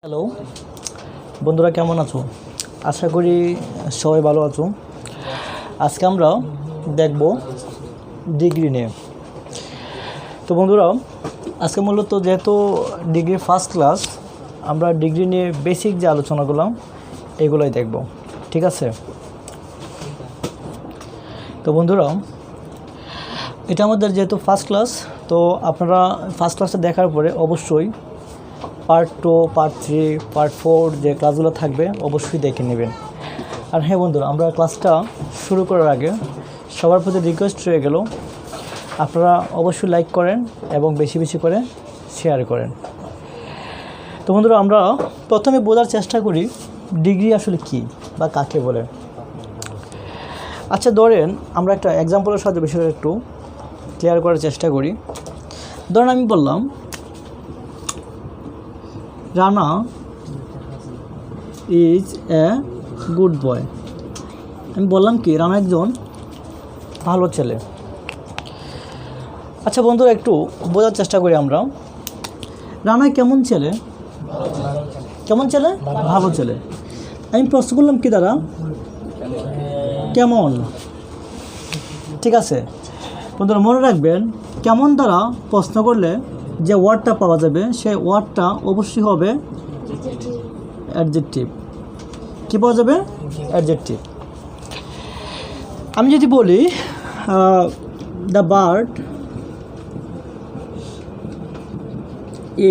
Hello বন্ধুরা, কেমন আছো? আশা করি সবাই ভালো আছো। আজকে আমরা দেখব ডিগ্রি নিয়ে। তো বন্ধুরা, আজকে মূলত যেহেতু ডিগ্রি ফার্স্ট ক্লাস, আমরা ডিগ্রি নিয়ে বেসিক যে আলোচনাগুলো এগুলোই দেখব, ঠিক আছে? তো বন্ধুরা, এটা আমাদের যেহেতু ফার্স্ট ক্লাস, তো আপনারা ফার্স্ট ক্লাসটা দেখার পরে অবশ্যই পার্ট 2, পার্ট 3, পার্ট 4 যে ক্লাসগুলো থাকবে অবশ্যই দেখে নেবেন। আর হ্যাঁ বন্ধুরা, আমরা ক্লাসটা শুরু করার আগে সবার প্রতি রিকোয়েস্ট রয়ে গেল, আপনারা অবশ্যই লাইক করেন এবং বেশি বেশি করে শেয়ার করেন। তো বন্ধুরা, আমরা প্রথমে বোঝার চেষ্টা করি ডিগ্রি আসলে কী বা কাকে বলে। আচ্ছা ধরেন, আমরা একটা এক্সাম্পলের সাথে বিষয়টা একটু ক্লিয়ার করার চেষ্টা করি। ধরেন আমি বললাম Rana is a good boy. আমি বললাম কি রানা একজন ভালো ছেলে। আচ্ছা বন্ধুরা, একটু বোঝার চেষ্টা করি আমরা, রানা কেমন ছেলে? কেমন ছেলে? ভালো ছেলে। আমি প্রশ্ন করলাম কি দ্বারা? কেমন। ঠিক আছে বন্ধুরা, মনে রাখবেন কেমন দ্বারা প্রশ্ন করলে যে ওয়ার্ডটা পাওয়া যাবে সেই ওয়ার্ডটা অবশ্যই হবে অ্যাডজেক্টিভ। কী পাওয়া যাবে? অ্যাডজেক্টিভ। আমি যদি বলি the bird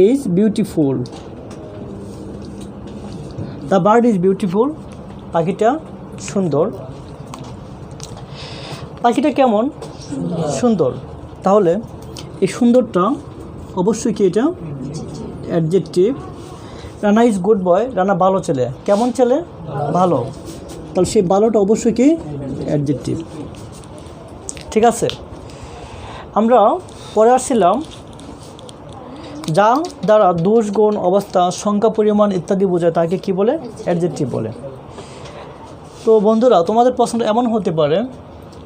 is beautiful. The bird is beautiful, পাখিটা সুন্দর। পাখিটা কেমন? সুন্দর। তাহলে এই সুন্দরটা অবশ্যই কি এটা? Adjective. Rana is good boy, Rana ভালো ছেলে। কেমন ছেলে? ভালো। তাহলে সেই ভালোটা অবশ্যই কি? অ্যাডজেক্টিভ। ঠিক আছে, আমরা পরে আসছিলাম যা দ্বারা দোষ, গুণ, অবস্থা, সংখ্যা, পরিমাণ ইত্যাদি বোঝায় তাকে কি বলে? অ্যাডজেক্টিভ বলে। তো বন্ধুরা, তোমাদের প্রশ্নটা এমন হতে পারে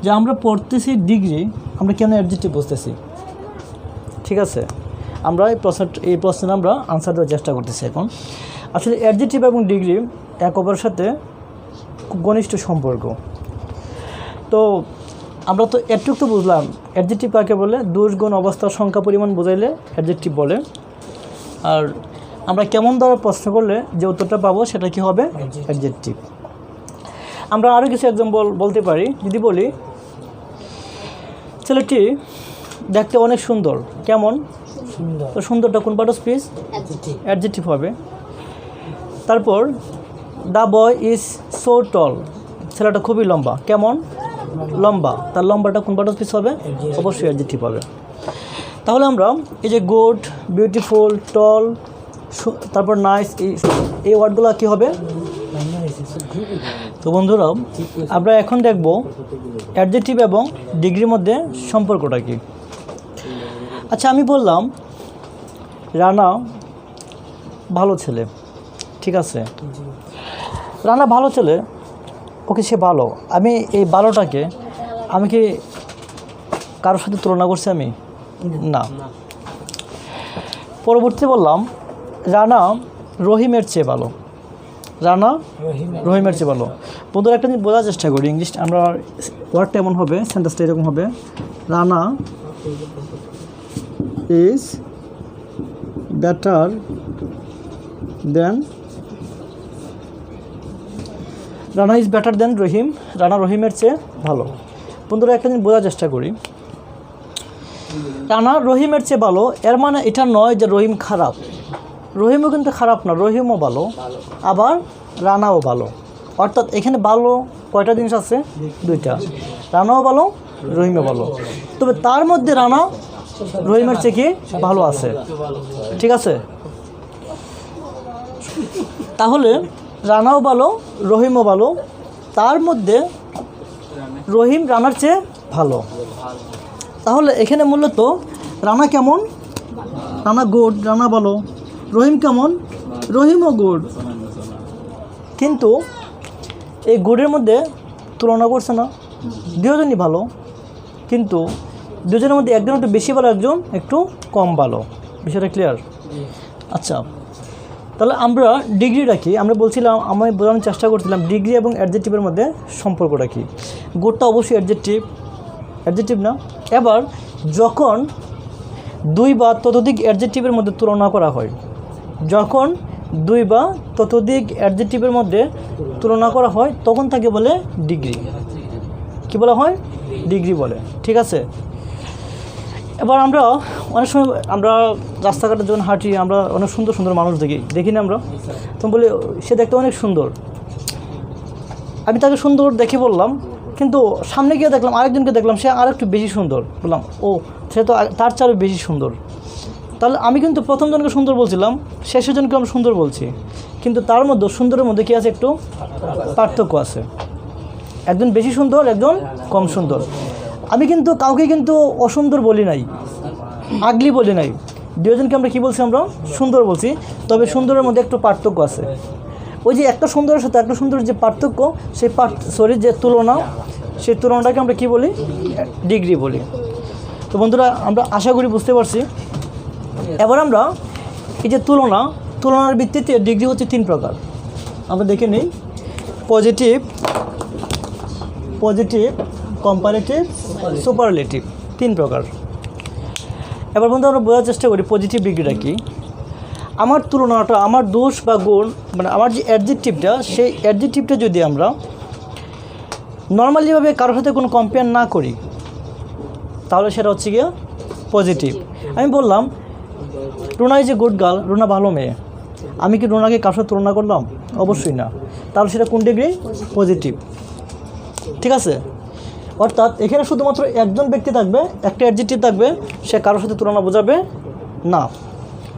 যে আমরা পড়তেছি ডিগ্রি, আমরা কেন অ্যাডজেক্টিভ বুঝতেছি? ঠিক আছে, আমরা এই প্রশ্নের আমরা আনসার দেওয়ার চেষ্টা করতেছি। এখন আসলে অ্যাডজেক্টিভ এবং ডিগ্রি এক অপরের সাথে খুব ঘনিষ্ঠ সম্পর্ক। তো আমরা তো এটুকু তো বুঝলাম অ্যাডজেক্টিভ কাকে বলে, দোষ, গুণ, অবস্থা, সংখ্যা, পরিমাণ বোঝাইলে অ্যাডজেক্টিভ বলে। আর আমরা কেমন দ্বারা প্রশ্ন করলে যে উত্তরটা পাবো সেটা কি হবে? অ্যাডজেক্টিভ। আমরা আরও কিছু এক্সাম্পল বলতে পারি। যদি বলি ছেলেটি দেখতে অনেক সুন্দর। কেমন? তো সুন্দরটা কোন পার্ট অফ স্পিচ? অ্যাডজেক্টিভ হবে। তারপর দ্য বয় ইজ সো টল, ছেলেটা খুবই লম্বা। কেমন? লম্বা। তার লম্বাটা কোন পার্ট অফ স্পিচ হবে? অবশ্যই অ্যাডজেক্টিভ হবে। তাহলে আমরা এই যে গুড, বিউটিফুল, টল, তারপর নাইস, এই ওয়ার্ডগুলো কী হবে? তো বন্ধুরা, আমরা এখন দেখব অ্যাডজেক্টিভ এবং ডিগ্রির মধ্যে সম্পর্কটা কী। আচ্ছা, আমি বললাম রানা ভালো ছেলে। ঠিক আছে, রানা ভালো ছেলে, ওকে সে ভালো। আমি এই ভালোটাকে আমি কি কারোর সাথে তুলনা করছি? আমি না। পরবর্তী বললাম রানা রহিমের চেয়ে ভালো। রানা রহিমের চেয়ে ভালো। বন্ধুরা, একটা জিনিস বোঝার চেষ্টা করি। ইংলিশ আমরা ওয়ার্ডটা এমন হবে, সেন্টেন্সটা এরকম হবে, Rana is better than, Rana is better than Rahim, Rana রহিমের চেয়ে ভালো। বন্ধুরা, একটা জিনিস বোঝার চেষ্টা করি, রানা রহিমের চেয়ে ভালো এর মানে এটা নয় যে রহিম খারাপ। রহিমও কিন্তু খারাপ না, রহিমও ভালো, আবার রানাও ভালো। অর্থাৎ এখানে ভালো কয়টা জিনিস আছে? দুইটা। রানাও ভালো, রহিমও ভালো। তবে তার মধ্যে রানা রহিমের চেয়ে কি ভালো আছে। ঠিক আছে, তাহলে রানাও ভালো, রহিমও ভালো, তার মধ্যে রহিম রানার চেয়ে ভালো। তাহলে এখানে মূলত রানা কেমন? রানা গুড, রানা ভালো। রহিম কেমন? রহিমও গুড। কিন্তু এই গুডের মধ্যে তুলনা করছে না, দুজনই ভালো, কিন্তু দুজনের মধ্যে একজন একটু বেশি ভালো, একজন একটু কম ভালো। বিষয়টা ক্লিয়ার? আচ্ছা, তাহলে আমরা ডিগ্রিটা কি, আমরা বলছিলাম, আমি বোঝানোর চেষ্টা করছিলাম ডিগ্রি এবং অ্যাডজেক্টিভের মধ্যে সম্পর্কটা কী। গুডটা অবশ্যই অ্যাডজেক্টিভ না। এবার যখন দুই বা ততোধিক অ্যাডজেক্টিভের মধ্যে তুলনা করা হয়, যখন দুই বা ততোধিক অ্যাডজেক্টিভের মধ্যে তুলনা করা হয় তখন তাকে বলে ডিগ্রি। কি বলা হয়? ডিগ্রি বলে। ঠিক আছে। এবার আমরা অনেক সময় আমরা রাস্তাঘাটে যখন হাঁটি আমরা অনেক সুন্দর সুন্দর মানুষ দেখি না আমরা, তো বলি সে দেখতে অনেক সুন্দর। আমি তাকে সুন্দর দেখে বললাম, কিন্তু সামনে গিয়ে দেখলাম আরেকজনকে দেখলাম সে আর একটু বেশি সুন্দর, বললাম ও সে তো তার চেয়ে বেশি সুন্দর। তাহলে আমি কিন্তু প্রথম জনকে সুন্দর বলছিলাম, শেষের জনকে আমি সুন্দর বলছি, কিন্তু তার মধ্যে সুন্দরের মধ্যে কী আছে? একটু পার্থক্য আছে। একজন বেশি সুন্দর, একজন কম সুন্দর। আমি কিন্তু কাউকে কিন্তু অসুন্দর বলি নাই, আগলি বলি নাই। দুজনকে আমরা কী বলছি? আমরা সুন্দর বলছি। তবে সুন্দরের মধ্যে একটু পার্থক্য আছে। ওই যে একটা সুন্দরের সাথে একটা সুন্দরের যে পার্থক্য, সেই যে তুলনা, সেই তুলনাটাকে আমরা কি বলি? ডিগ্রি বলি। তো বন্ধুরা, আমরা আশা করি বুঝতে পারছি। এবার আমরা এই যে তুলনার ভিত্তিতে ডিগ্রি হচ্ছে 3 প্রকার। আমরা দেখে নিই। পজিটিভ, কম্পারেটিভ, সুপারলেটিভ, 3 প্রকার। এবার বন্ধু আমরা বোঝার চেষ্টা করি পজিটিভ ডিগ্রিটা কি। আমার তুলনাটা, আমার দোষ বা গুণ, মানে আমার যে অ্যাডজেক্টিভটা, সেই অ্যাডজেক্টিভটা যদি আমরা নর্মালিভাবে কারোর সাথে কোনো কম্পেয়ার না করি, তাহলে সেটা হচ্ছে গিয়ে পজিটিভ। আমি বললাম Runa is a good girl, Runa ভালো মেয়ে। আমি কি রুনাকে কারোর সাথে তুলনা করলাম? অবশ্যই না। তাহলে সেটা কোন ডিগ্রি? পজিটিভ। ঠিক আছে। অর্থাৎ এখানে শুধুমাত্র একজন ব্যক্তি থাকবে, একটা অ্যাডজেক্টিভ থাকবে, সে কারোর সাথে তুলনা বোঝাবে না।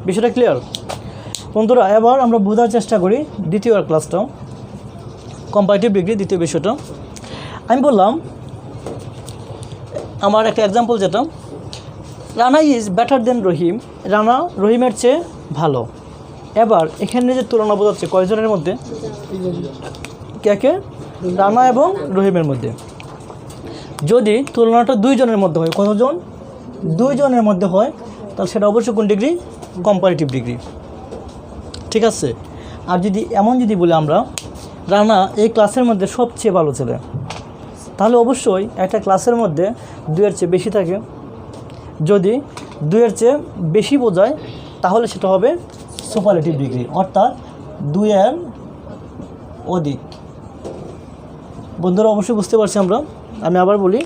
বিষয়টা ক্লিয়ার বন্ধুরা? এবার আমরা বোঝার চেষ্টা করি দ্বিতীয় ক্লাসটা, কম্পারেটিভ ডিগ্রি, দ্বিতীয় বিষয়টা। আমি বললাম আমার একটা এক্সাম্পল, যেটা Rana is better than Rahim, Rana রহিমের চেয়ে ভালো। এবার এখানে যে তুলনা বোঝাচ্ছে কয়জনের মধ্যে? কে? রানা এবং রহিমের মধ্যে। যদি তুলনাটা 2 জনের মধ্যে হয়, কতজন? 2 জনের মধ্যে হয়, তাহলে সেটা অবশ্যই কোন ডিগ্রি? Comparative degree. ঠিক আছে। আর যদি এমন যদি বলি আমরা রানা এই ক্লাসের মধ্যে সবচেয়ে ভালো ছেলে, তাহলে অবশ্যই একটা ক্লাসের মধ্যে 2-এর চেয়ে বেশি থাকে। যদি 2-এর চেয়ে বেশি বোঝায় তাহলে সেটা হবে সুপারলেটিভ ডিগ্রি, অর্থাৎ 2-এর অধিক। বন্ধুরা অবশ্যই বুঝতে পারছি আমরা। আমি আবার বলি,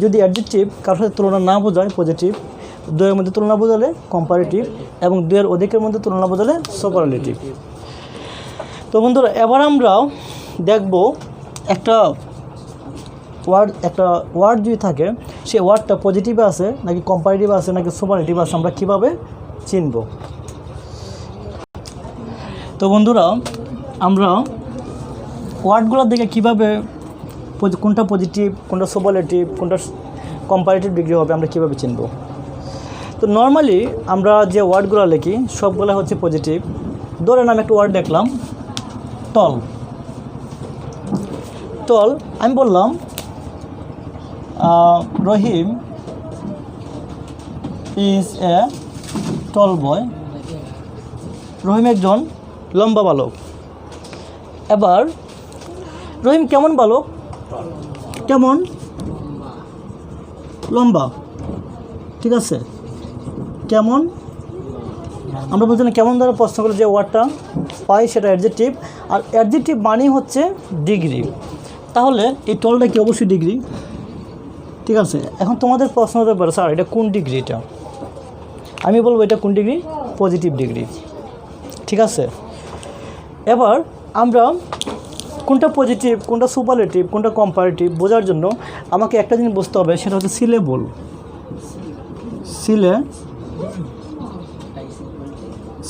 যদি অ্যাডজেক্টিভ কারোর সাথে তুলনা না বোঝায় পজিটিভ, 2-এর মধ্যে তুলনা বোঝালে কম্পারেটিভ, এবং 2-এর অধিকের মধ্যে তুলনা বোঝালে সুপারলেটিভ। তো বন্ধুরা, এবার আমরা দেখব একটা ওয়ার্ড যদি থাকে, সেই ওয়ার্ডটা পজিটিভে আছে নাকি কম্পারেটিভ আছে নাকি সুপারলেটিভ আছে, আমরা কীভাবে চিনব। তো বন্ধুরা, আমরা ওয়ার্ডগুলোর দিকে কীভাবে কোনটা পজিটিভ, কোনটা সুপারলেটিভ, কোনটা কম্পারেটিভ ডিগ্রি হবে, আমরা কীভাবে চিনব। তো নর্মালি আমরা যে ওয়ার্ডগুলো লিখি সবগুলো হচ্ছে পজিটিভ। ধরেন আমি একটা ওয়ার্ড দেখলাম টল। আমি বললাম রহিম ইজ এ টল বয়, রহিম একজন লম্বা বালক। এবার রহিম কেমন বালক? কেমন? লম্বা। ঠিক আছে। কেমন, আমরা বলছি না কেমন দ্বারা প্রশ্ন করে যে ওয়ার্ডটা পাই সেটা অ্যাডজেক্টিভ, আর অ্যাডজেক্টিভ মানেই হচ্ছে ডিগ্রি। তাহলে এই টলটা কি? অবশ্যই ডিগ্রি। ঠিক আছে। এখন তোমাদের প্রশ্ন হতে পারে স্যার এটা কোন ডিগ্রি? এটা আমি বলবো এটা কোন ডিগ্রি? Positive degree. ঠিক আছে। এবার আমরা কোনটা পজিটিভ, কোনটা সুপারলেটিভ, কোনটা কম্পারেটিভ বোঝার জন্য আমাকে একটা জিনিস বুঝতে হবে, সেটা হচ্ছে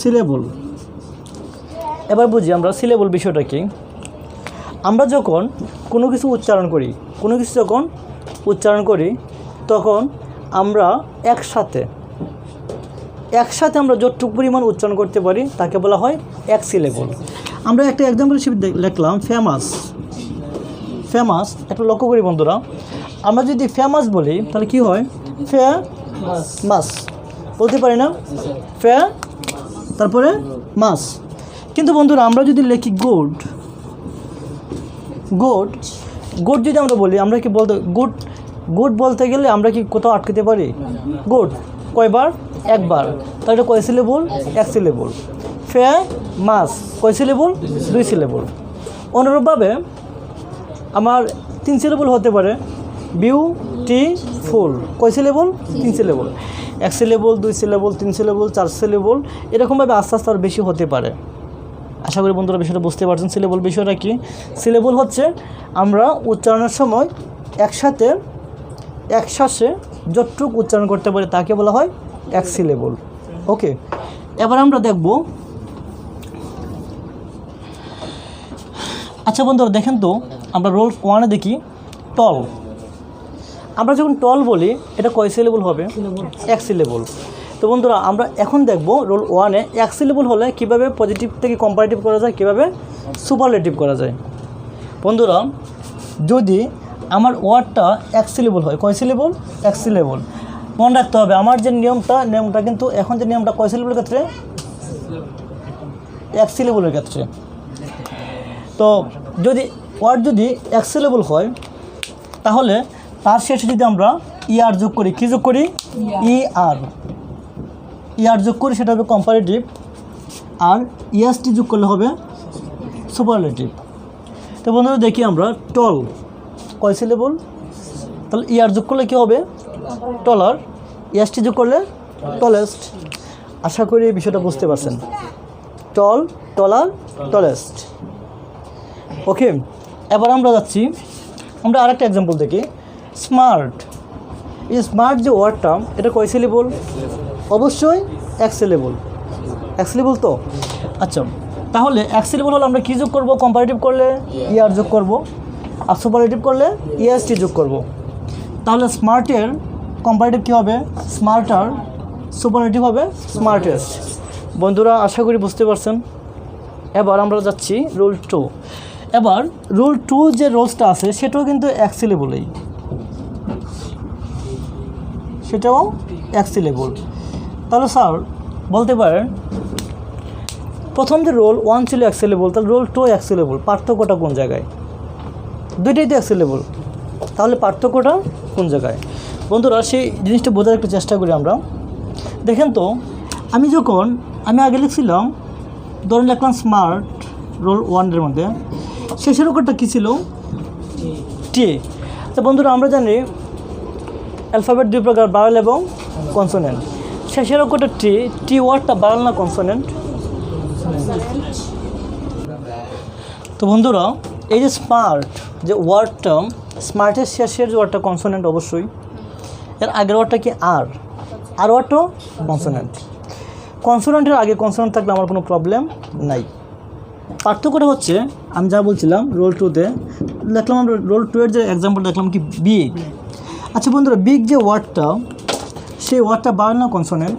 সিলেবল। এবার বুঝি আমরা সিলেবল বিষয়টা কি। আমরা যখন কোনো কিছু উচ্চারণ করি, তখন আমরা একসাথে আমরা যতটুকু পরিমাণ উচ্চারণ করতে পারি তাকে বলা হয় এক সিলেবল। আমরা একটা এক্সাম্পল হিসেবে লিখলাম ফেমাস। একটু লক্ষ্য করি বন্ধুরা, আমরা যদি ফেমাস বলি তাহলে কি হয়? মাস বলতে পারি না? তারপরে মাস। কিন্তু বন্ধুরা আমরা যদি লিখি গুড, গুড, গুড যদি আমরা বলি, আমরা কি বলতে গুড, গুড বলতে গেলে আমরা কি কোথাও আটকাতে পারি? গুড কয়বার? একবার, তাহলে এটা কয় সিলেবল? এক সিলেবল। ফেমাস কয় সিলেবল? দুই সিলেবল। অনুরূপভাবে আমার তিন সিলেবল হতে পারে, বিউটিফুল কয় সিলেবল? তিন সিলেবল। এক সিলেবল, দুই সিলেবল, তিন সিলেবল, চার সিলেবল, এরকমভাবে আস্তে আস্তে আর বেশি হতে পারে। আশা করি বন্ধুরা বিষয়টা বুঝতে পারছেন। সিলেবল বিষয়টা কি? সিলেবল হচ্ছে আমরা উচ্চারণের সময় একসাথে একশ্বাসে যতটুকু উচ্চারণ করতে পারি তাকে বলা হয় এক সিলেবল। ওকে, এবার আমরা দেখব। আচ্ছা বন্ধুরা দেখেন তো, আমরা রোল 1-এ দেখি টল। আমরা যখন টল বলি এটা কয় সিলেবল হবে? এক সিলেবল। তো বন্ধুরা আমরা এখন দেখব রোল 1-এ এক সিলেবল হলে কীভাবে পজিটিভ থেকে কম্পারেটিভ করা যায়, কীভাবে সুপারলেটিভ করা যায়। বন্ধুরা যদি আমার ওয়ার্ডটা এক সিলেবল হয়, কয় সিলেবল? এক সিলেবল। মনে রাখতে হবে আমার যে নিয়মটা কিন্তু এখন যে নিয়মটা কয় সিলেবলের ক্ষেত্রে? এক সিলেবলের ক্ষেত্রে। তো যদি ওয়ার্ড যদি এক সিলেবল হয় তাহলে তার শেষে যদি আমরা ইয়ার যোগ করি, কী যোগ করি? ইয়ার যোগ করি, সেটা হবে কম্পারেটিভ। আর ইএসটি যোগ করলে হবে সুপারলেটিভ। তো বন্ধুরা দেখি আমরা টল কয় সিলেবল? তাহলে ইয়ার যোগ করলে কী হবে? টলার। ইএসটি যোগ করলে টলেস্ট। আশা করি এই বিষয়টা বুঝতে পারছেন। টল, টলার, টলেস্ট। ওকে, এবার আমরা যাচ্ছি, আমরা আরেকটা এক্সাম্পল দেখি। স্মার্ট। এই স্মার্ট যে ওয়ার্ডটা এটা কয় সিলেবল? অবশ্যই এক সিলেবল। এক সিলেবল তো? আচ্ছা, তাহলে এক সিলেবল হলে আমরা কী যোগ করবো? কম্পারেটিভ করলে ইয়ার যোগ করব, আর সুপারলেটিভ করলে ইএসটি যোগ করব। তাহলে স্মার্টের কম্পারেটিভ কী হবে? স্মার্টার। সুপারলেটিভ হবে স্মার্টেস্ট। বন্ধুরা আশা করি বুঝতে পারছেন। এবার আমরা যাচ্ছি রুল 2। এবার রুল 2 যে রোলসটা আছে সেটাও কিন্তু এক সিলেবলেই, সেটাও এক সিলেবল। তাহলে স্যার বলতে পারেন প্রথম যে রোল 1 ছিল এক সিলেবল, তাহলে রোল 2 এক সিলেবল, পার্থক্যটা কোন জায়গায়? দুইটাই তো এক সিলেবল, তাহলে পার্থক্যটা কোন জায়গায়? বন্ধুরা সেই জিনিসটা বোঝার একটু চেষ্টা করি আমরা। দেখেন তো, আমি আগে লিখছিলাম, ধরুন লিখলাম স্মার্ট রোল 1-এর মধ্যে, শেষের অক্ষরটা কী ছিল? টি। তো বন্ধুরা আমরা জানি অ্যালফাবেট দুই প্রকার, বাওয়েল এবং কনসোনেন্ট। শেষের অক্ষরটা টি। টি ওয়ার্ডটা বাওয়েল না কনসোনেন্ট? তো বন্ধুরা এই যে স্মার্ট যে ওয়ার্ডটা, স্মার্টের শেষের যে ওয়ার্ডটা কনসোনেন্ট অবশ্যই। এর আগের ওয়ার্ডটা কি? আর ওয়ার্ডটাও কনসোনেন্ট। কনসোনেন্টের আগে কনসোনেন্ট থাকলে আমার কোনো প্রবলেম নাই। পার্থক্যটা হচ্ছে আমি যা বলছিলাম রোল 2-তে দেখলাম, আমরা রোল 2-এর যে এক্সাম্পল দেখলাম কি? বিগ। আচ্ছা বন্ধুরা বিগ যে ওয়ার্ডটা, সেই ওয়ার্ডটা বাওয়েল না কনসোনেন্ট?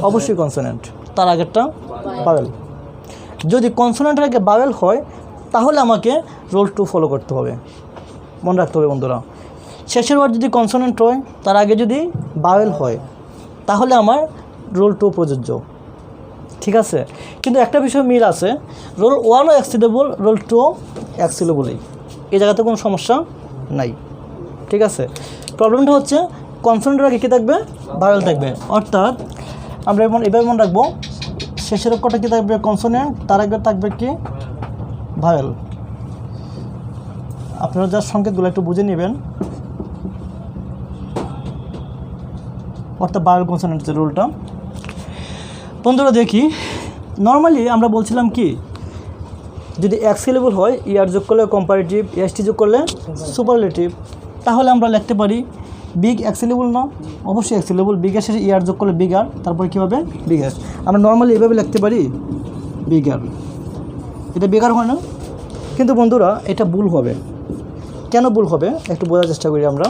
অবশ্যই কনসোনেন্ট। তার আগেরটা বাওয়েল। যদি কনসোনেন্টের আগে বাওয়েল হয় তাহলে আমাকে রোল 2 ফলো করতে হবে, মনে রাখতে হবে বন্ধুরা। শেষের ওয়ার্ড যদি কনসোনেন্ট হয়, তার আগে যদি বাওয়েল হয়, তাহলে আমার রোল 2 প্রযোজ্য। ঠিক আছে, কিন্তু একটা বিষয় মিল আছে, রোল 1ও এক সিলেবল, রোল 2ও এক সিলেবলই, এই জায়গাতে কোনো সমস্যা নাই। ঠিক আছে, প্রবলেমটা হচ্ছে কনসোনেন্টের আগে কী থাকবে? বাওয়েল থাকবে। অর্থাৎ আমরা এবার মনে রাখবো, শেষের অক্ষরটা কী থাকবে? কনসোনেন্ট, তার আগে থাকবে কি? বাওয়েল। আপনারা যার সংকেতগুলো একটু বুঝে নেবেন। অর্থাৎ বাওয়েল কনসোনেন্ট যে রুলটা। বন্ধুরা দেখি, নর্মালি আমরা বলছিলাম কি, যদি এক সিলেবল হয় ইয়ার যোগ করলে কম্পারেটিভ, এসটি যোগ করলে সুপারলেটিভ। তাহলে আমরা লিখতে পারি বিগ এক সিলেবল না? অবশ্যই এক সিলেবল। বিগের শেষে ইয়ার যোগ করলে বিগার, তারপরে কী হবে? বিগেস্ট। আমরা নর্মালি এভাবে লিখতে পারি বিগার। এটা বিগার হয় না? কিন্তু বন্ধুরা এটা ভুল হবে। কেন ভুল হবে একটু বোঝার চেষ্টা করি আমরা।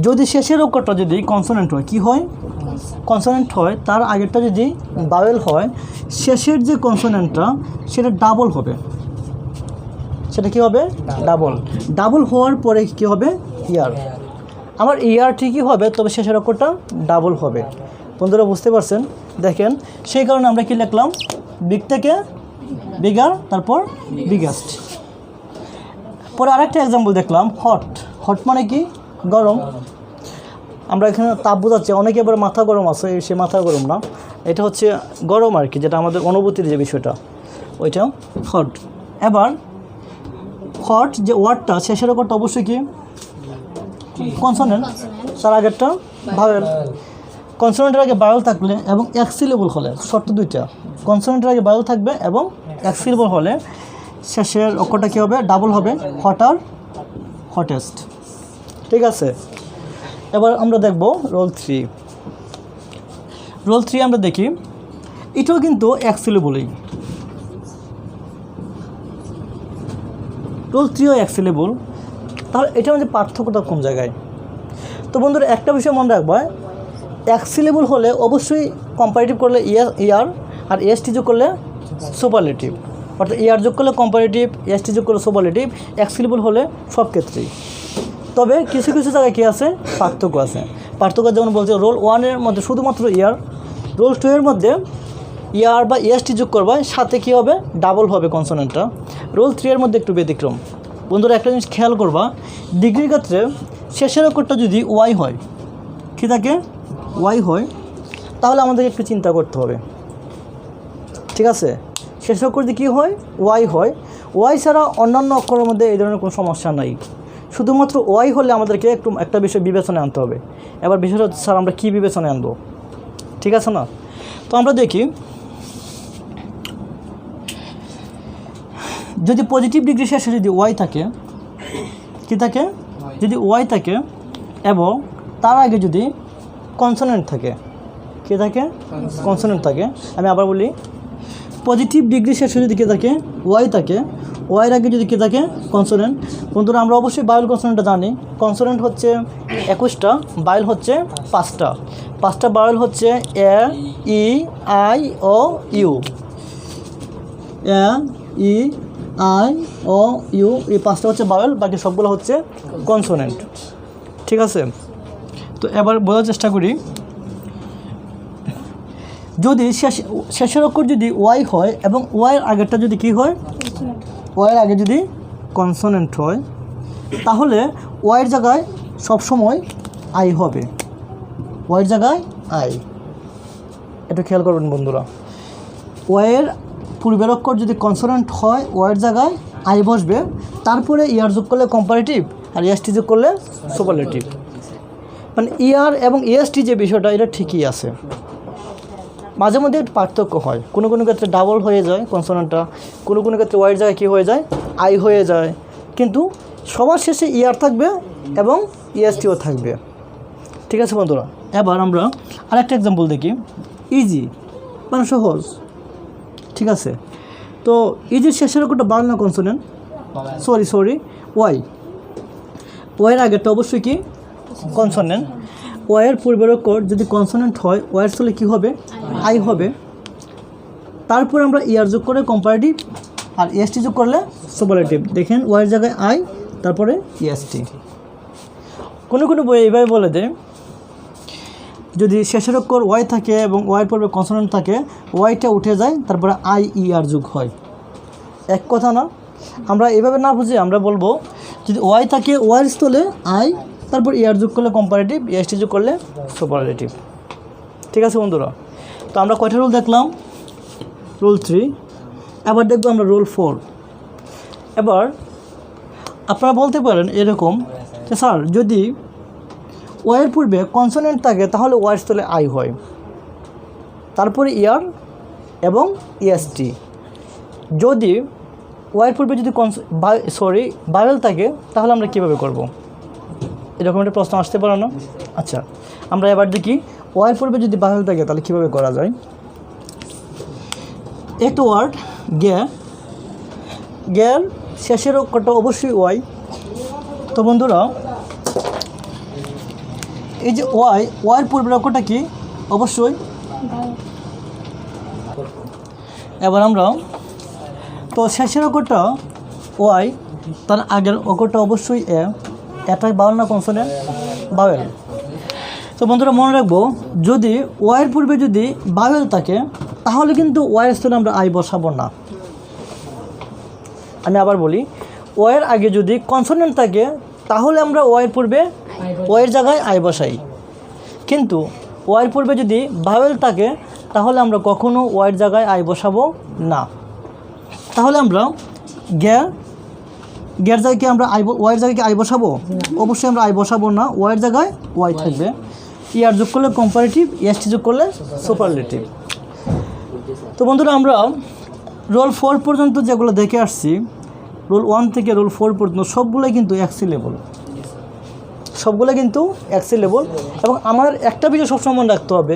যদি শেষের অক্ষরটা যদি কনসোনেন্ট হয়, কি হয়? কনসোনেন্ট হয়, তার আগেরটা যদি বাওয়েল হয়, শেষের যে কনসোনেন্টটা সেটা ডাবল হবে। সেটা কি হবে? ডাবল হওয়ার পরে কি হবে? ইয়ার। আমার ইয়ার ঠিকই হবে, তবে শেষের অক্ষরটা ডাবল হবে। বন্ধুরা বুঝতে পারছেন? দেখেন সেই কারণে আমরা কি লিখলাম বিগ থেকে বিগার তারপর বিগেস্ট। পরে আরেকটা এক্সাম্পল দেখলাম হট। হট মানে কি গরম। আমরা এখানে তাপ বোঝাচ্ছি, অনেকে এবার মাথা গরম আছে, সে মাথা গরম না, এটা হচ্ছে গরম আর কি, যেটা আমাদের অনুভূতির যে বিষয়টা ওইটা হট। এবার হট যে ওয়ার্ডটা শেষের ওপরটা অবশ্যই কি কনসোনেন্ট, তার আগেরটা ভাওয়েল। কনসোনেন্টের আগে ভাওয়েল থাকলে এবং এক সিলেবল হলে, শর্ত দুইটা, কনসোনেন্টের আগে ভাওয়েল থাকবে এবং এক সিলেবল হলে শেষের অক্ষরটা কী হবে ডাবল হবে, হট আর হটেস্ট। ঠিক আছে, এবার আমরা দেখব রোল 3। রোল 3 আমরা দেখি, এটাও কিন্তু এক সিলেবলই, রোল 3ও এক সিলেবল। তাহলে এটা আমাদের পার্থক্যটা কোন জায়গায়? তো বন্ধুরা একটা বিষয় মনে রাখবা, এক সিলেবল হলে অবশ্যই কম্পারেটিভ করলে ইয়ার আর এসটি যোগ করলে সুপারলেটিভ, অর্থাৎ ইয়ার যোগ করলে কম্পারেটিভ, এসটি যোগ করলে সুপারলেটিভ, এক সিলেবল হলে সব ক্ষেত্রেই। তবে কিছু কিছু জায়গায় কী আছে পার্থক্য আছে। পার্থক্য যেমন বলছে রোল 1-এর মধ্যে শুধুমাত্র ইয়ার, রোল 2-এর মধ্যে ইয়ার বা এসটি যোগ করবা, সাথে কী হবে ডাবল হবে কনসোনেন্টটা। রোল 3-এর মধ্যে একটু ব্যতিক্রম। বন্ধুরা একটা জিনিস খেয়াল করবা, ডিগ্রির ক্ষেত্রে শেষের অক্ষরটা যদি ওয়াই হয়, কী থাকে ওয়াই হয়, তাহলে আমাদেরকে একটু চিন্তা করতে হবে। ঠিক আছে, শেষের অক্ষর যদি কী হয় ওয়াই হয়, ওয়াই ছাড়া অন্যান্য অক্ষরের মধ্যে এই ধরনের কোনো সমস্যা নাই, শুধুমাত্র ওয়াই হলে আমাদেরকে একটু একটা বিষয় বিবেচনায় আনতে হবে। এবার বিষয়টা হচ্ছে স্যার আমরা কী বিবেচনায় আনবো, ঠিক আছে না? তো আমরা দেখি, যদি পজিটিভ ডিগ্রি শেষে যদি ওয়াই থাকে, কী থাকে, যদি ওয়াই থাকে এবং তার আগে যদি কনসোনেন্ট থাকে, কী থাকে কনসোনেন্ট থাকে, আমি আবার বলি, পজিটিভ ডিগ্রি শেষে যদি কী থাকে ওয়াই থাকে, ওয়াইয়ের আগে যদি কী থাকে কনসোনেন্ট। বন্ধুরা আমরা অবশ্যই বায়োল কনসোনেন্টটা জানি, কনসোনেন্ট হচ্ছে 21টা, বায়োল হচ্ছে 5টা। 5টা বায়োল হচ্ছে A, E, I, O, U. A, E, I, O, U, এই 5টা হচ্ছে বায়োল, বাকি সবগুলো হচ্ছে কনসোনেন্ট। ঠিক আছে, তো এবার বোঝার চেষ্টা করি, যদি শেষের অক্ষর যদি ওয়াই হয় এবং ওয়াইয়ের আগেরটা যদি কী হয়, ওয়াইয়ের আগে যদি কনসোনেন্ট হয়, তাহলে ওয়াইয়ের জায়গায় সবসময় আই হবে, ওয়াইয়ের জায়গায় আই। এটা খেয়াল করবেন বন্ধুরা, ওয়াইয়ের পূর্বের অক্ষর যদি কনসোনেন্ট হয় ওয়াইয়ের জায়গায় আই বসবে, তারপরে ইয়ার যোগ করলে কম্পারেটিভ আর এসটি যোগ করলে সুপারলেটিভ। মানে ইয়ার এবং এসটি যে বিষয়টা এটা ঠিকই আছে, মাঝে মধ্যে পার্থক্য হয়, কোনো কোনো ক্ষেত্রে ডাবল হয়ে যায় কনসোনেন্টটা, কোনো কোনো ক্ষেত্রে ওয়াইয়ের জায়গায় কী হয়ে যায় আই হয়ে যায়, কিন্তু সবার শেষে ইয়ার থাকবে এবং ইএসটিও থাকবে। ঠিক আছে বন্ধুরা, এবার আমরা আরেকটা এক্সাম্পল দেখি, ইজি মানে সহজ। ঠিক আছে, তো ইজির শেষের অক্ষরটা বাংলা কনসোনেন্ট, সরি ওয়াই, ওয়াইয়ের আগেরটা অবশ্যই কি কনসোনেন্ট, ওয়াইয়ের পূর্বের অক্ষর যদি কনসোনেন্ট হয় ওয়াইয়ের স্থলে কী হবে আই হবে, তারপর আমরা ইয়ার যোগ করে কম্পারেটিভ আর ইএসটি যোগ করলে সুপারলেটিভ। দেখেন ওয়াইয়ের জায়গায় আই তারপরে ইএসটি। কোনো কোনো বই এইভাবে বলে দেয়, যদি শেষের অক্ষর ওয়াই থাকে এবং ওয়াইয়ের পূর্বে কনসোনেন্ট থাকে, ওয়াইটা উঠে যায়, তারপরে আই ই আর যোগ হয়। এক কথা না, আমরা এভাবে না বুঝে আমরা বলবো, যদি ওয়াই থাকে ওয়াইয়ের স্থলে আই, তারপর ইয়ার যোগ করলে কম্পারেটিভ, ইএসটি যোগ করলে সুপারলেটিভ। ঠিক আছে বন্ধুরা, তো আমরা কয়টা রুল দেখলাম, রুল 3। এবার দেখবো আমরা রুল 4। এবার আপনারা বলতে পারেন এরকম যে স্যার যদি ওয়াইয়ের পূর্বে কনসোনেন্ট থাকে তাহলে ওয়াইয়ের স্থলে আই হয়, তারপরে ইয়ার এবং ইএসটি। যদি ওয়াইয়ের পূর্বে যদি ভাওয়েল থাকে তাহলে আমরা কীভাবে করব, এরকম একটা প্রশ্ন আসতে পারে না? আচ্ছা, আমরা এবার দেখি ওয়াইয়ের পূর্বে যদি ভাওয়েল থাকে তাহলে কীভাবে করা যায়। একটা ওয়ার্ড গ্যার শেষের অক্ষরটা অবশ্যই ওয়াই। তো বন্ধুরা এই যে ওয়াইয়ের পূর্বের অক্ষরটা কি অবশ্যই। এবার আমরা তো শেষের অক্ষরটা ওয়াই, তার আগের অক্ষরটা অবশ্যই এটাই বাউল না কনসোনেন্ট, বাউল। তো বন্ধুরা মনে রাখবো, যদি ওয়ের পূর্বে যদি ভাওয়েল থাকে তাহলে কিন্তু ওয়ের স্থলে আমরা আই বসাবো না। আমি আবার বলি, ওয়ের আগে যদি কনসোনেন্ট থাকে তাহলে আমরা ওয়ের পূর্বে ওয়ের জায়গায় আই বসাই, কিন্তু ওয়ের পূর্বে যদি ভাওয়েল থাকে তাহলে আমরা কখনো ওয়ের জায়গায় আই বসাবো না। তাহলে আমরা গ্যার জায়গায় কি আমরা ওয়ের জায়গায় কি আই বসাবো? অবশ্যই আমরা আই বসাবো না, ওয়ের জায়গায় ওয়াই থাকবে। ইয়ার যোগ করলে কম্পারেটিভ, এসটি যোগ করলে সুপারলেটিভ। তো বন্ধুরা আমরা রোল 4 পর্যন্ত যেগুলো দেখে আসছি, রোল 1 থেকে রোল 4 পর্যন্ত সবগুলোই কিন্তু এক্সি লেভেল, সবগুলো কিন্তু এক্সি লেভেল। এবং আমার একটা বিষয় সবসময় মনে রাখতে হবে,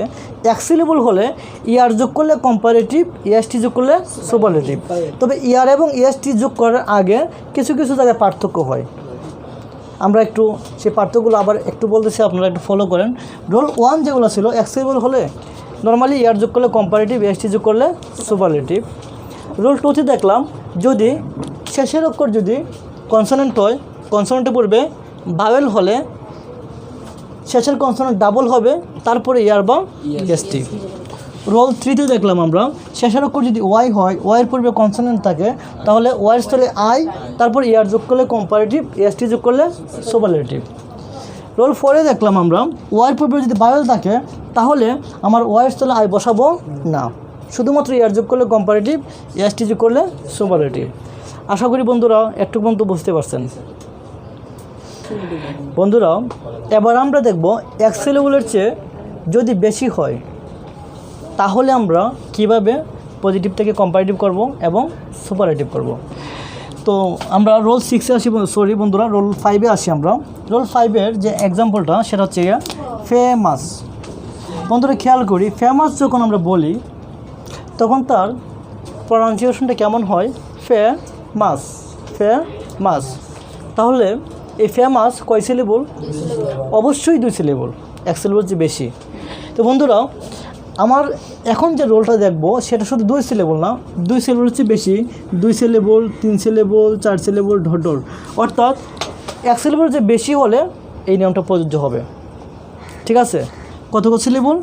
এক্সি লেভেল হলে ইয়ার যোগ করলে কম্পারেটিভ, ইএসটি যোগ করলে সুপারলেটিভ। তবে ইয়ার এবং ইএসটি যোগ করার আগে কিছু কিছু জায়গায় পার্থক্য হয়। আমরা একটু সেই পার্থক্যগুলো আবার একটু বলতেছি, আপনারা একটু ফলো করেন। রোল 1 যেগুলো ছিল এক্সি লেভেল হলে নর্মালি ইয়ার যোগ করলে কম্পারেটিভ, ইএসটি যোগ করলে সুপারলেটিভ। রোল 2তে দেখলাম, যদি শেষের অক্ষর যদি কনসোনেন্ট হয়, কনসোনেন্টের পূর্বে ভাওয়েল হলে শেষের কনসোনেন্ট ডাবল হবে, তারপরে ইয়ার বা এসটি। রোল 3তে দেখলাম আমরা, শেষের অক্ষর যদি ওয়াই হয়, ওয়াইয়ের পূর্বে কনসোনেন্ট থাকে তাহলে ওয়াইয়ের স্থলে আই, তারপর ইয়ার যোগ করলে কম্পারেটিভ, এসটি যোগ করলে সুপারলেটিভ। রোল 4এ দেখলাম আমরা, ওয়াইয়ের পূর্বে যদি ভাওয়েল থাকে তাহলে আমার ওয়াইয়ের স্থলে আই বসাবো না, শুধুমাত্র ইয়ার যোগ করলে কম্পারেটিভ, এসটি যোগ করলে সুপারলেটিভ। আশা করি বন্ধুরা একটু পর্যন্ত বুঝতে পারছেন। বন্ধুরা এবার আমরা দেখব এক্সি লেভেলের চেয়ে যদি বেশি হয় তাহলে আমরা কিভাবে পজিটিভ থেকে কম্পারেটিভ করব এবং সুপারলেটিভ করব। তো আমরা রোল 6-এ আসি, সরি বন্ধুরা রোল 5-এ আসি। আমরা রোল 5-এর যে এক্সাম্পলটা সেটা হচ্ছে ফেমাস। বন্ধুরা খেয়াল করি, ফেমাস যখন আমরা বলি তখন তার প্রনাউন্সিয়েশনটা কেমন হয়? Famous, famous. তাহলে এই ফেমাস কয় সিলেবল? অবশ্যই 2 সিলেবল, 1 সিলেবল যে বেশি। তো বন্ধুরা আমার এখন যে রোলটা দেখব সেটা শুধু 2 সিলেবল না, 2 সিলেবল হচ্ছে বেশি, 2 সিলেবল, 3 সিলেবল, 4 সিলেবল, ঢটর। অর্থাৎ 1 সিলেবল যে বেশি হলে এই নিয়মটা প্রযোজ্য হবে। ঠিক আছে? কত syllable?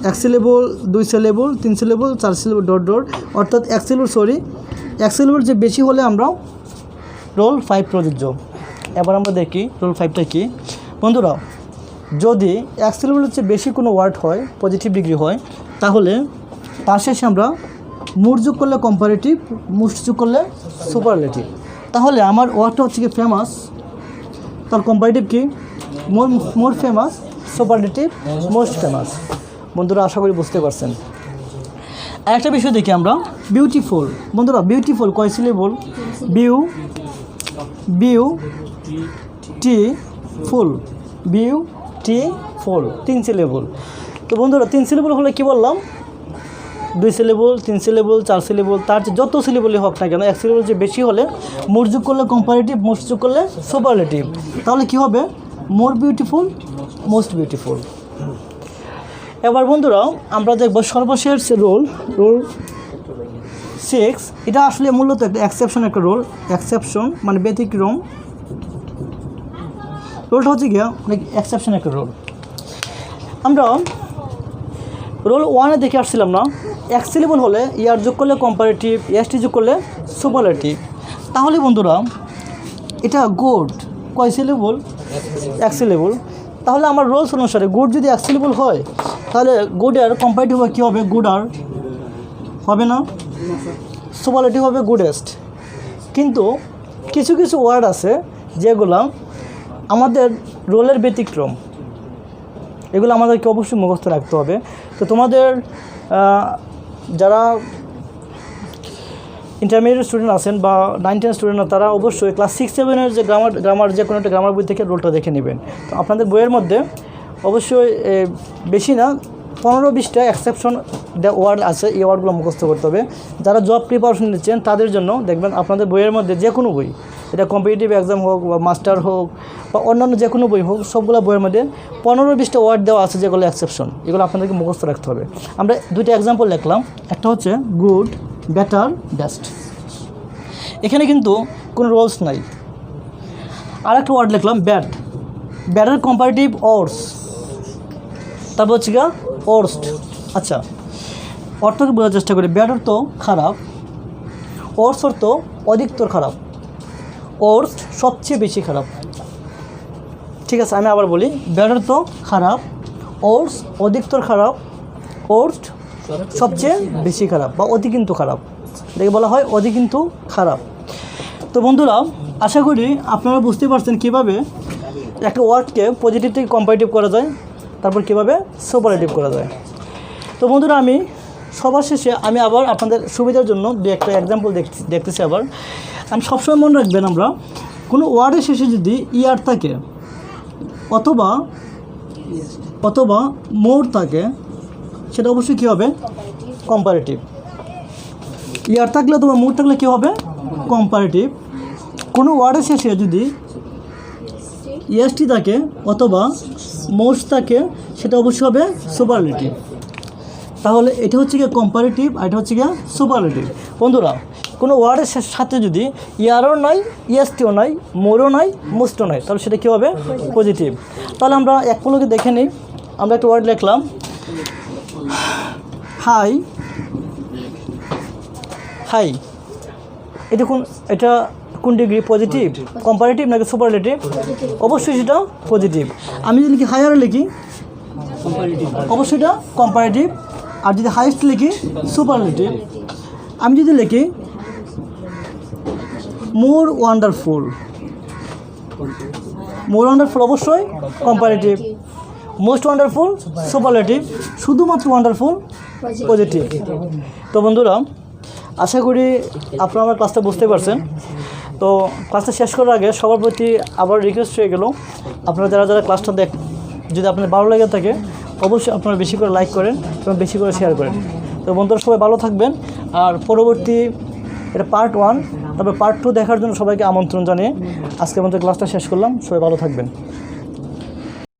1 syllable, 2 syllable, 3 syllable, 4 syllable, ঢটর। অর্থাৎ 1 সিলেবল যে বেশি হলে আমরা রোল 5 প্রযোজ্য। এবার আমরা দেখি রোল 5টা কি। বন্ধুরা যদি 1 সিলেবলের চেয়ে বেশি কোনো ওয়ার্ড হয়, পজিটিভ ডিগ্রি হয়, তাহলে তার শেষে আমরা মুড যোগ করলে কম্পারেটিভ, মোস্ট যোগ করলে সুপারলেটিভ। তাহলে আমার ওয়ার্ডটা হচ্ছে কি ফেমাস, তার কম্পারেটিভ কি? More famous, superlative most famous. বন্ধুরা আশা করি বুঝতে পারছেন। আরেকটা বিষয় দেখি আমরা, বিউটিফুল। বন্ধুরা বিউটিফুল কয় সিলেবল? Beautiful, 3 syllable. তো বন্ধুরা 3 সিলেবল হলে কি বললাম? 2 সিলেবল, 3 সিলেবল, 4 সিলেবল, তার যত সিলেবলই হোক না কেন 1 সিলেবল যে বেশি হলে মোর যোগ করলে কম্পারেটিভ, মোস্ট যোগ করলে সুপারলেটিভ। তাহলে কি হবে? More beautiful, most beautiful. এবার বন্ধুরা আমরা দেখব সর্বশেষ রোল 6। এটা আসলে মূলত একটা এক্সেপশন, একটা রোল। এক্সেপশন মানে ব্যতিক্রম। রোলটা হচ্ছে গিয়া অনেক এক্সেপশন একটা রোল। আমরা রোল 1-এ দেখে আসছিলাম না, 1 সিলেবল হলে ইয়ার যোগ করলে কম্পারেটিভ, এসটি যোগ করলে সুপারলেটিভ। তাহলে বন্ধুরা এটা গুড কয় সিলেবল? 1 সিলেবল। তাহলে আমার রোলস অনুসারে গুড যদি 1 সিলেবল হয় তাহলে গুডের কম্পারেটিভ কী হবে? গুড আর হবে না, সুপারলেটিভ হবে গুডেস্ট। কিন্তু কিছু কিছু ওয়ার্ড আছে যেগুলো আমাদের রোলের ব্যতিক্রম, এগুলো আমাদেরকে অবশ্যই মুখস্থ রাখতে হবে। তো তোমাদের যারা ইন্টারমিডিয়েট স্টুডেন্ট আছেন বা 9, 10 স্টুডেন্ট, তারা অবশ্যই ক্লাস 6, 7-এর যে গ্রামার যে কোনো একটা গ্রামার বই থেকে রোলটা দেখে নেবেন। তো আপনাদের বইয়ের মধ্যে অবশ্যই বেশি না 15-20টা এক্সেপশন ওয়ার্ড আছে, এই ওয়ার্ডগুলো মুখস্থ করতে হবে। যারা জব প্রিপারেশন নিচ্ছেন তাদের জন্য দেখবেন আপনাদের বইয়ের মধ্যে যে কোনো বই, এটা কম্পিটিটিভ এক্সাম হোক বা মাস্টার হোক বা অন্যান্য যে কোনো বই হোক, সবগুলো বইয়ের মধ্যে 15-20টা ওয়ার্ড দেওয়া আছে যেগুলো এক্সেপশন, এগুলো আপনাদেরকে মুখস্থ রাখতে হবে। আমরা 2টা এক্সাম্পল লিখলাম, একটা হচ্ছে গুড, বেটার, বেস্ট। এখানে কিন্তু কোনো রোলস নাই। আর একটা ওয়ার্ড লিখলাম ব্যাড, ব্যাডের কম্পারেটিভ অর্স, তারপর হচ্ছে গিয়া ওর্স্ট। আচ্ছা, অর্থকে বোঝার চেষ্টা করি। ব্যাড অর্থ খারাপ, ওর্স অর্থ অধিকতর খারাপ, ওর্স্ট সবচেয়ে বেশি খারাপ। ঠিক আছে, আমি আবার বলি, ব্যাড অর্থ খারাপ, ওর্স অধিকতর খারাপ, ওর্স্ট সবচেয়ে বেশি খারাপ বা অতি কিন্তু খারাপ, এটাকে বলা হয় অতি কিন্তু খারাপ। তো বন্ধুরা, আশা করি আপনারা বুঝতে পারছেন কীভাবে একটা ওয়ার্ডকে পজিটিভ থেকে কম্পারেটিভ করা যায়, তারপর কীভাবে সুপারলেটিভ করা যায়। তো বন্ধুরা, আমি সবার শেষে আমি আবার আপনাদের সুবিধার জন্য দু একটা এক্সাম্পল দেখতেছি। আবার আমি সবসময় মনে রাখবেন, আমরা কোনো ওয়ার্ডের শেষে যদি ইয়ার থাকে অথবা মোর থাকে, সেটা অবশ্যই কী হবে? কম্পারেটিভ। ইয়ার থাকলে অথবা মোর থাকলে কী হবে? কম্পারেটিভ। কোনো ওয়ার্ডের শেষে যদি ইএসটি থাকে অথবা মোস্ট থাকে, সেটা অবশ্যই হবে সুপারলেটিভ। তাহলে এটা হচ্ছে গিয়ে কম্পারেটিভ, আর এটা হচ্ছে গিয়ে সুপারলেটিভ। বন্ধুরা, কোনো ওয়ার্ডের সাথে যদি ইয়ারও নাই, ইএসটিও নাই, মোরও নাই, মোস্টও নাই, তাহলে সেটা কী হবে? পজিটিভ। তাহলে আমরা এক পলকে দেখে নিই। আমরা একটা ওয়ার্ড লিখলাম, হাই। হাই, এটা কোন ডিগ্রি? পজিটিভ, কম্পারেটিভ নাকি সুপারলেটিভ? অবশ্যই সেটা পজিটিভ। আমি যদি লিখি হায়ার লিখি, অবশ্যই এটা কম্পারেটিভ। আর যদি হাইয়েস্ট লিখি, সুপারলেটিভ। আমি যদি লিখি মোর ওয়ান্ডারফুল, অবশ্যই কম্পারেটিভ। মোস্ট ওয়ান্ডারফুল সুপারলেটিভ, শুধুমাত্র ওয়ান্ডারফুল পজিটিভ। তো বন্ধুরা, আশা করি আপনারা আমার ক্লাসটা বুঝতে পারছেন। তো ক্লাসটা শেষ করার আগে সবার প্রতি আবার রিকোয়েস্ট হয়ে গেল, আপনারা যারা ক্লাসটা যদি আপনাদের ভালো লেগে থাকে, অবশ্যই আপনারা বেশি করে লাইক করেন এবং বেশি করে শেয়ার করেন। তো বন্ধুরা, সবাই ভালো থাকবেন। আর পরবর্তী এটা পার্ট 1, তারপর পার্ট 2 দেখার জন্য সবাইকে আমন্ত্রণ জানিয়ে আজকে আমাদের ক্লাসটা শেষ করলাম। সবাই ভালো থাকবেন।